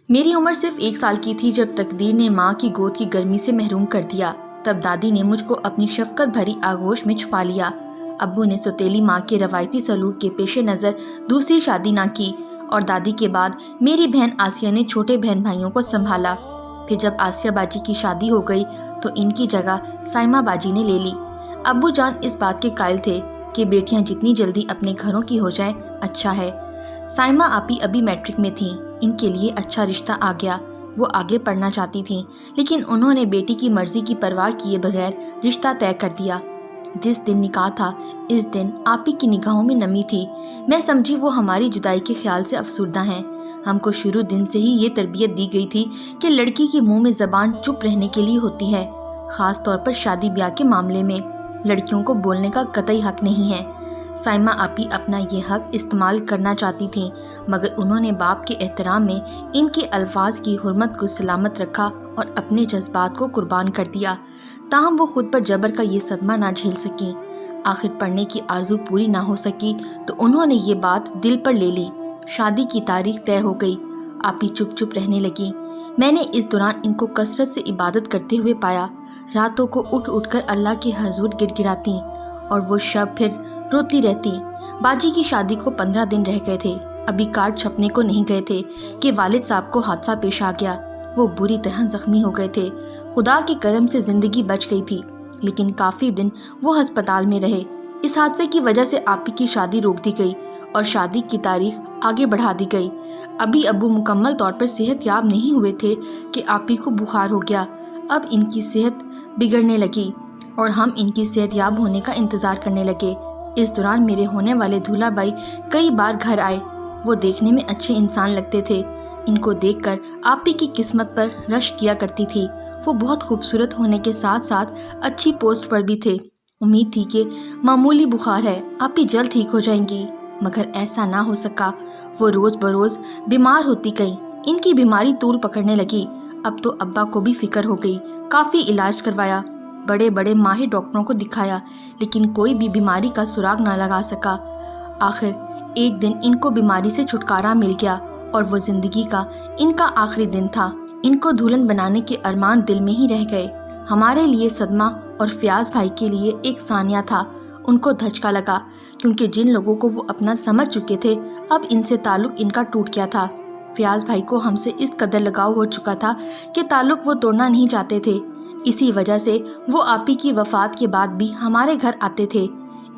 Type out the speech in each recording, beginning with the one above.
میری عمر صرف 1 سال کی تھی جب تقدیر نے ماں کی گود کی گرمی سے محروم کر دیا۔ تب دادی نے مجھ کو اپنی شفقت بھری آغوش میں چھپا لیا۔ ابو نے سوتیلی ماں کے روایتی سلوک کے پیش نظر دوسری شادی نہ کی اور دادی کے بعد میری بہن آسیہ نے چھوٹے بہن بھائیوں کو سنبھالا۔ پھر جب آسیہ باجی کی شادی ہو گئی تو ان کی جگہ سائمہ باجی نے لے لی۔ ابو جان اس بات کے قائل تھے کہ بیٹیاں جتنی جلدی اپنے گھروں کی ہو جائیں اچھا ہے۔ سائمہ آپی ابھی میٹرک میں تھیں، ان کے لیے اچھا رشتہ آ گیا۔ وہ آگے پڑھنا چاہتی تھیں لیکن انہوں نے بیٹی کی مرضی کی پرواہ کیے بغیر رشتہ طے کر دیا۔ جس دن نکاح تھا اس دن آپی کی نگاہوں میں نمی تھی۔ میں سمجھی وہ ہماری جدائی کے خیال سے افسردہ ہیں۔ ہم کو شروع دن سے ہی یہ تربیت دی گئی تھی کہ لڑکی کے منہ میں زبان چپ رہنے کے لیے ہوتی ہے، خاص طور پر شادی بیاہ کے معاملے میں لڑکیوں کو بولنے کا قطعی حق نہیں ہے۔ سائمہ آپی اپنا یہ حق استعمال کرنا چاہتی تھیں مگر انہوں نے باپ کے احترام میں ان کے الفاظ کی حرمت کو سلامت رکھا اور اپنے جذبات کو قربان کر دیا۔ تاہم وہ خود پر جبر کا یہ صدمہ نہ جھیل سکیں۔ آخر پڑھنے کی آرزو پوری نہ ہو سکی تو انہوں نے یہ بات دل پر لے لی۔ شادی کی تاریخ طے ہو گئی۔ آپی چپ چپ رہنے لگی۔ میں نے اس دوران ان کو کثرت سے عبادت کرتے ہوئے پایا۔ راتوں کو اٹھ اٹھ کر اللہ کے حضور گر گراتی اور وہ شب پھر روتی رہتی۔ باجی کی شادی کو 15 دن رہ گئے تھے۔ ابھی کارڈ چھپنے کو نہیں گئے تھے کہ والد صاحب کو حادثہ پیش آ گیا۔ وہ بری طرح زخمی ہو گئے تھے۔ خدا کے کرم سے زندگی بچ گئی تھی لیکن کافی دن وہ ہسپتال میں رہے۔ اس حادثے کی وجہ سے آپی کی شادی روک دی گئی اور شادی کی تاریخ آگے بڑھا دی گئی۔ ابھی ابو مکمل طور پر صحت یاب نہیں ہوئے تھے کہ آپی کو بخار ہو گیا۔ اب ان کی صحت بگڑنے لگی اور ہم ان کی صحت یاب ہونے کا انتظار کرنے لگے۔ اس دوران میرے ہونے والے دھولا بھائی کئی بار گھر آئے۔ وہ دیکھنے میں اچھے انسان لگتے تھے۔ ان کو دیکھ کر آپی کی قسمت پر رشک کیا کرتی تھی۔ وہ بہت خوبصورت ہونے کے ساتھ ساتھ اچھی پوسٹ پر بھی تھے۔ امید تھی کہ معمولی بخار ہے، آپی جلد ٹھیک ہو جائیں گی، مگر ایسا نہ ہو سکا۔ وہ روز بروز بیمار ہوتی گئیں۔ ان کی بیماری طول پکڑنے لگی۔ اب تو ابا کو بھی فکر ہو گئی۔ کافی علاج کروایا، بڑے بڑے ماہر ڈاکٹروں کو دکھایا لیکن کوئی بھی بیماری کا سراغ نہ لگا سکا۔ آخر ایک دن ان کو بیماری سے چھٹکارا مل گیا اور وہ زندگی کا ان کا آخری دن تھا۔ ان کو دلہن بنانے کے ارمان دل میں ہی رہ گئے۔ ہمارے لیے صدمہ اور فیاض بھائی کے لیے ایک ثانیہ تھا۔ ان کو دھچکا لگا کیونکہ جن لوگوں کو وہ اپنا سمجھ چکے تھے اب ان سے تعلق ان کا ٹوٹ گیا تھا۔ فیاض بھائی کو ہم سے اس قدر لگاؤ ہو چکا تھا کہ تعلق وہ توڑنا نہیں چاہتے تھے۔ اسی وجہ سے وہ آپی کی وفات کے بعد بھی ہمارے گھر آتے تھے۔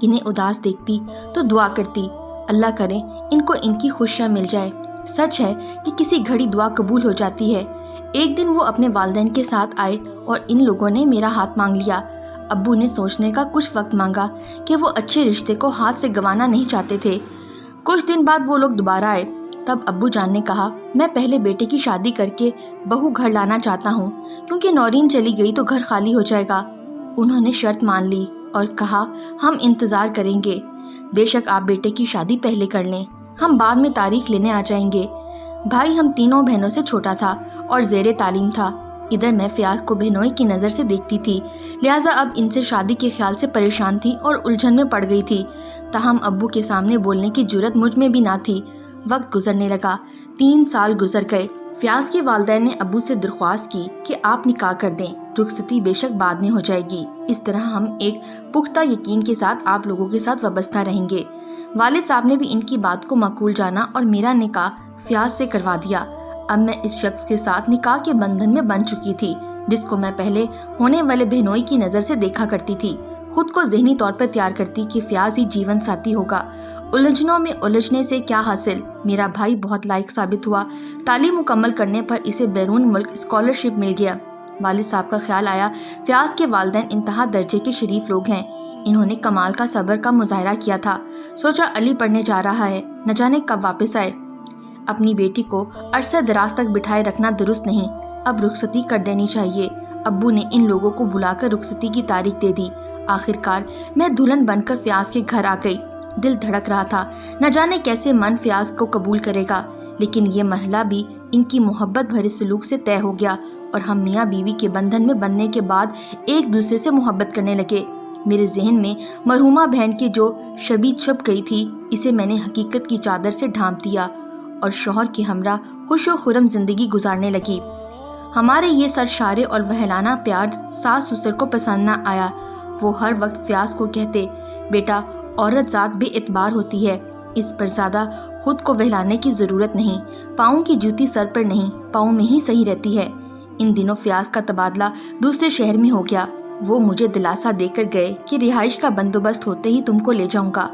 انہیں اداس دیکھتی تو دعا کرتی، اللہ کرے ان کو ان کی خوشیاں مل جائے۔ سچ ہے کہ کسی گھڑی دعا قبول ہو جاتی ہے۔ ایک دن وہ اپنے والدین کے ساتھ آئے اور ان لوگوں نے میرا ہاتھ مانگ لیا۔ ابو نے سوچنے کا کچھ وقت مانگا کہ وہ اچھے رشتے کو ہاتھ سے گنوانا نہیں چاہتے تھے۔ کچھ دن بعد وہ لوگ دوبارہ آئے۔ تب ابو جان نے کہا، میں پہلے بیٹے کی شادی کر کے بہو گھر لانا چاہتا ہوں کیونکہ نورین چلی گئی تو گھر خالی ہو جائے گا۔ انہوں نے شرط مان لی اور کہا، ہم انتظار کریں گے، بے شک آپ بیٹے کی شادی پہلے کر لیں، ہم بعد میں تاریخ لینے آ جائیں گے۔ بھائی ہم تینوں بہنوں سے چھوٹا تھا اور زیر تعلیم تھا۔ ادھر میں فیاض کو بہنوئی کی نظر سے دیکھتی تھی، لہٰذا اب ان سے شادی کے خیال سے پریشان تھی اور الجھن میں پڑ گئی تھی۔ تاہم ابو کے سامنے بولنے کی جرت مجھ میں بھی نہ تھی۔ وقت گزرنے لگا۔ 3 سال گزر گئے۔ فیاض کے والدین نے ابو سے درخواست کی کہ آپ نکاح کر دیں، رخصتی بے شک بعد میں ہو جائے گی، اس طرح ہم ایک پختہ یقین کے ساتھ آپ لوگوں کے ساتھ وابستہ رہیں گے۔ والد صاحب نے بھی ان کی بات کو معقول جانا اور میرا نکاح فیاض سے کروا دیا۔ اب میں اس شخص کے ساتھ نکاح کے بندھن میں بن چکی تھی جس کو میں پہلے ہونے والے بہنوئی کی نظر سے دیکھا کرتی تھی۔ خود کو ذہنی طور پر تیار کرتی کہ فیاض ہی جیون ساتھی ہوگا۔ الجھنوں میں الجھنے سے کیا حاصل، میرا بھائی بہت لائق ثابت ہوا۔ تعلیم مکمل کرنے پر اسے بیرون ملک اسکالرشپ مل گیا۔ والد صاحب کا خیال آیا فیاض کے والدین انتہا درجے کے شریف لوگ ہیں، انہوں نے کمال کا صبر کا مظاہرہ کیا تھا۔ سوچا علی پڑھنے جا رہا ہے، نہ جانے کب واپس آئے۔ اپنی بیٹی کو عرصہ دراز تک بٹھائے رکھنا درست نہیں، اب رخصتی کر دینی چاہیے۔ ابو نے ان لوگوں کو بلا کر رخصتی کی تاریخ دے دی۔ آخرکار میں دلہن بن کر فیاض کے گھر آ گئی۔ دل دھڑک رہا تھا، نہ جانے کیسے من فیاض کو قبول کرے گا، لیکن یہ مرحلہ بھی ان کی محبت بھرے سلوک سے طے ہو گیا اور ہم میاں بیوی کے بندھن میں بننے کے بعد ایک دوسرے سے محبت کرنے لگے۔ میرے ذہن میں مرحومہ بہن کی جو شبیہ چھپ گئی تھی، اسے میں نے حقیقت کی چادر سے ڈھانپ دیا اور شوہر کے ہمراہ خوش و خرم زندگی گزارنے لگی۔ ہمارے یہ سرشارے اور وہلانہ پیار ساس سسر کو پسند نہ آیا۔ وہ ہر وقت فیاض کو کہتے، بیٹا عورت ذات بے اعتبار ہوتی ہے، اس پر زیادہ خود کو وہلانے کی ضرورت نہیں، پاؤں کی جوتی سر پر نہیں، پاؤں میں ہی صحیح رہتی ہے۔ ان دنوں فیاض کا تبادلہ دوسرے شہر میں ہو گیا۔ وہ مجھے دلاسا دے کر گئے کہ رہائش کا بندوبست ہوتے ہی تم کو لے جاؤں گا۔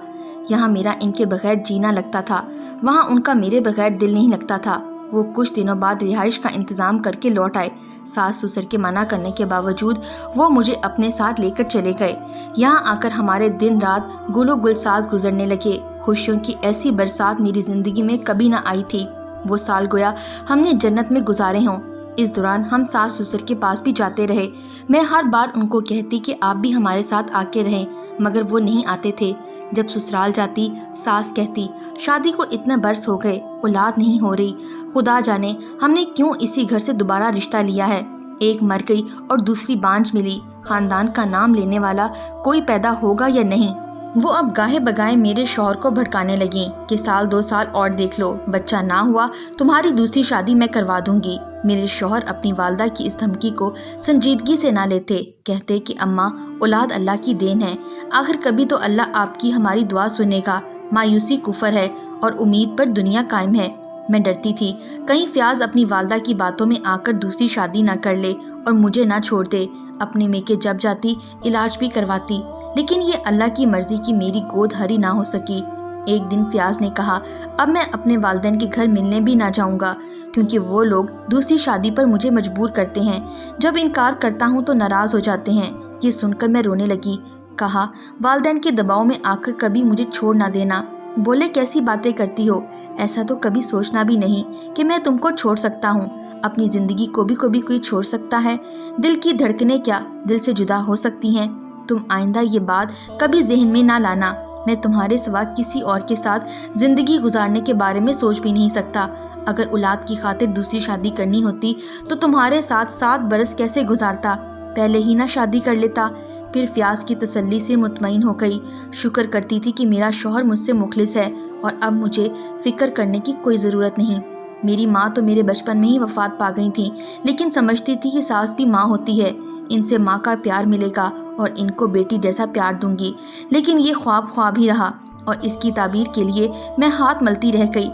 یہاں میرا ان کے بغیر جینا لگتا تھا، وہاں ان کا میرے بغیر دل نہیں لگتا تھا۔ وہ کچھ دنوں بعد رہائش کا انتظام کر کے لوٹ آئے۔ ساس سسر کے منع کرنے کے باوجود وہ مجھے اپنے ساتھ لے کر چلے گئے۔ یہاں آ کر ہمارے دن رات گل و گلساز گزرنے لگے۔ خوشیوں کی ایسی برسات میری زندگی میں کبھی نہ آئی تھی۔ وہ سال گویا ہم نے جنت میں گزارے ہوں۔ اس دوران ہم ساس سسر کے پاس بھی جاتے رہے۔ میں ہر بار ان کو کہتی کہ آپ بھی ہمارے ساتھ آ کے رہیں، مگر وہ نہیں آتے تھے۔ جب سسرال جاتی ساس کہتی، شادی کو اتنے برس ہو گئے، اولاد نہیں ہو رہی، خدا جانے ہم نے کیوں اسی گھر سے دوبارہ رشتہ لیا ہے۔ ایک مر گئی اور دوسری بانجھ ملی، خاندان کا نام لینے والا کوئی پیدا ہوگا یا نہیں۔ وہ اب گاہے بگائے میرے شوہر کو بھڑکانے لگیں کہ سال 2 سال اور دیکھ لو، بچہ نہ ہوا تمہاری دوسری شادی میں کروا دوں گی۔ میرے شوہر اپنی والدہ کی اس دھمکی کو سنجیدگی سے نہ لیتے، کہتے کہ اماں اولاد اللہ کی دین ہے، آخر کبھی تو اللہ آپ کی ہماری دعا سنے گا۔ مایوسی کفر ہے اور امید پر دنیا قائم ہے۔ میں ڈرتی تھی کہیں فیاض اپنی والدہ کی باتوں میں آ کر دوسری شادی نہ کر لے اور مجھے نہ چھوڑ دے۔ اپنے میکے جب جاتی علاج بھی کرواتی، لیکن یہ اللہ کی مرضی کی میری گود ہری نہ ہو سکی۔ ایک دن فیاض نے کہا، اب میں اپنے والدین کے گھر ملنے بھی نہ جاؤں گا، کیونکہ وہ لوگ دوسری شادی پر مجھے مجبور کرتے ہیں۔ جب انکار کرتا ہوں تو ناراض ہو جاتے ہیں۔ یہ سن کر میں رونے لگی۔ کہا، والدین کے دباؤ میں آ کر کبھی مجھے چھوڑ نہ دینا۔ بولے، کیسی باتیں کرتی ہو، ایسا تو کبھی سوچنا بھی نہیں کہ میں تم کو چھوڑ سکتا ہوں۔ اپنی زندگی کو بھی کوئی چھوڑ سکتا ہے؟ دل کی دھڑکنیں کیا دل سے جدا ہو سکتی ہیں؟ تم آئندہ یہ بات کبھی ذہن میں نہ لانا۔ میں تمہارے سوا کسی اور کے ساتھ زندگی گزارنے کے بارے میں سوچ بھی نہیں سکتا۔ اگر اولاد کی خاطر دوسری شادی کرنی ہوتی تو تمہارے ساتھ 7 برس کیسے گزارتا؟ پہلے ہی نہ شادی کر لیتا۔ پھر فیاض کی تسلی سے مطمئن ہو گئی۔ شکر کرتی تھی کہ میرا شوہر مجھ سے مخلص ہے اور اب مجھے فکر کرنے کی کوئی ضرورت نہیں۔ میری ماں تو میرے بچپن میں ہی وفات پا گئی تھی، لیکن سمجھتی تھی کہ ساس بھی ماں ہوتی ہے، ان سے ماں کا پیار ملے گا اور ان کو بیٹی جیسا پیار دوں گی۔ لیکن یہ خواب ہی رہا اور اس کی تعبیر کے لیے میں ہاتھ ملتی رہ گئی۔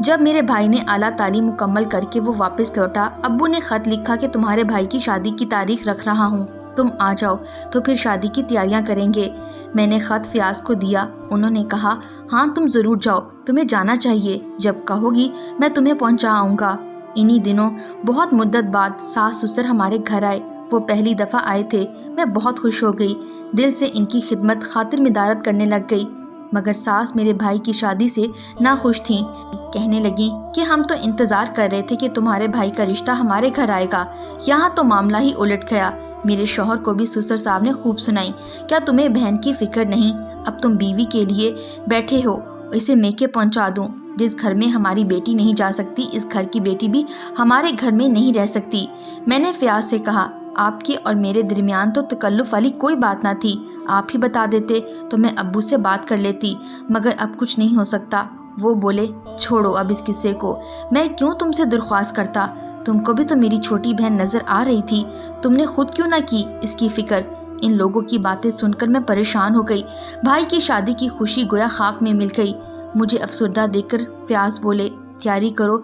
جب میرے بھائی نے اعلیٰ تعلیم مکمل کر کے وہ واپس لوٹا، ابو نے خط لکھا کہ تمہارے بھائی کی شادی کی تاریخ رکھ رہا ہوں، تم آ جاؤ تو پھر شادی کی تیاریاں کریں گے۔ میں نے خط فیاض کو دیا۔ انہوں نے کہا، ہاں تم ضرور جاؤ، تمہیں جانا چاہیے، جب کہو گی میں تمہیں پہنچا آؤں گا۔ انہی دنوں بہت مدت بعد ساس سسر ہمارے گھر آئے۔ وہ پہلی دفعہ آئے تھے۔ میں بہت خوش ہو گئی، دل سے ان کی خدمت خاطر مدارت کرنے لگ گئی۔ مگر ساس میرے بھائی کی شادی سے ناخوش تھیں۔ کہنے لگیں کہ ہم تو انتظار کر رہے تھے کہ تمہارے بھائی کا رشتہ ہمارے گھر آئے گا، یہاں تو معاملہ ہی الٹ گیا۔ میرے شوہر کو بھی سسر صاحب نے خوب سنائی، کیا تمہیں بہن کی فکر نہیں؟ اب تم بیوی کے لیے بیٹھے ہو، اسے میکے پہنچا دوں۔ جس گھر میں ہماری بیٹی نہیں جا سکتی، اس گھر کی بیٹی بھی ہمارے گھر میں نہیں رہ سکتی۔ میں نے فیاض سے کہا، آپ کے اور میرے درمیان تو تکلف والی کوئی بات نہ تھی، آپ ہی بتا دیتے تو میں ابو سے بات کر لیتی، مگر اب کچھ نہیں ہو سکتا۔ وہ بولے، چھوڑو اب اس قصے کو، میں کیوں تم سے درخواست کرتا؟ تم کو بھی تو میری چھوٹی بہن نظر آ رہی تھی، تم نے خود کیوں نہ کی اس کی فکر؟ ان لوگوں کی باتیں سن کر میں پریشان ہو گئی۔ بھائی کی شادی کی خوشی گویا خاک میں مل گئی۔ مجھے افسردہ دیکھ کر فیاض بولے، تیاری کرو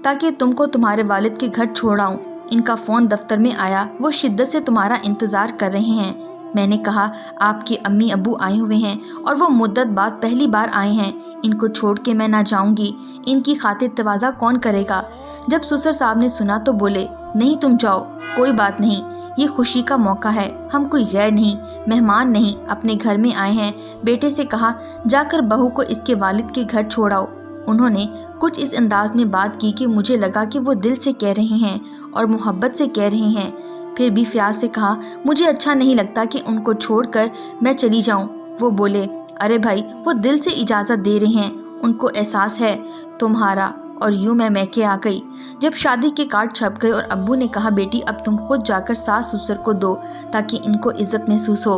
تاکہ تم کو تمہارے والد کے گھر چھوڑ آؤں۔ ان کا فون دفتر میں آیا، وہ شدت سے تمہارا انتظار کر رہے ہیں۔ میں نے کہا، آپ کے امی ابو آئے ہوئے ہیں اور وہ مدت بعد پہلی بار آئے ہیں، ان کو چھوڑ کے میں نہ جاؤں گی، ان کی خاطر تواضع کون کرے گا؟ جب سسر صاحب نے سنا تو بولے، نہیں تم جاؤ، کوئی بات نہیں، یہ خوشی کا موقع ہے، ہم کوئی غیر نہیں، مہمان نہیں، اپنے گھر میں آئے ہیں۔ بیٹے سے کہا، جا کر بہو کو اس کے والد کے گھر چھوڑاؤ۔ انہوں نے کچھ اس انداز میں بات کی کہ مجھے لگا کہ وہ دل سے کہہ رہے ہیں اور محبت سے کہہ رہے ہیں۔ پھر بھی فیاض سے کہا، مجھے اچھا نہیں لگتا کہ ان کو چھوڑ کر میں چلی جاؤں۔ وہ بولے، ارے بھائی، وہ دل سے اجازت دے رہے ہیں، ان کو احساس ہے تمہارا۔ اور یوں میں میکے آ گئی۔ جب شادی کے کارڈ چھپ گئے اور ابو نے کہا، بیٹی اب تم خود جا کر ساس سسر کو دو تاکہ ان کو عزت محسوس ہو۔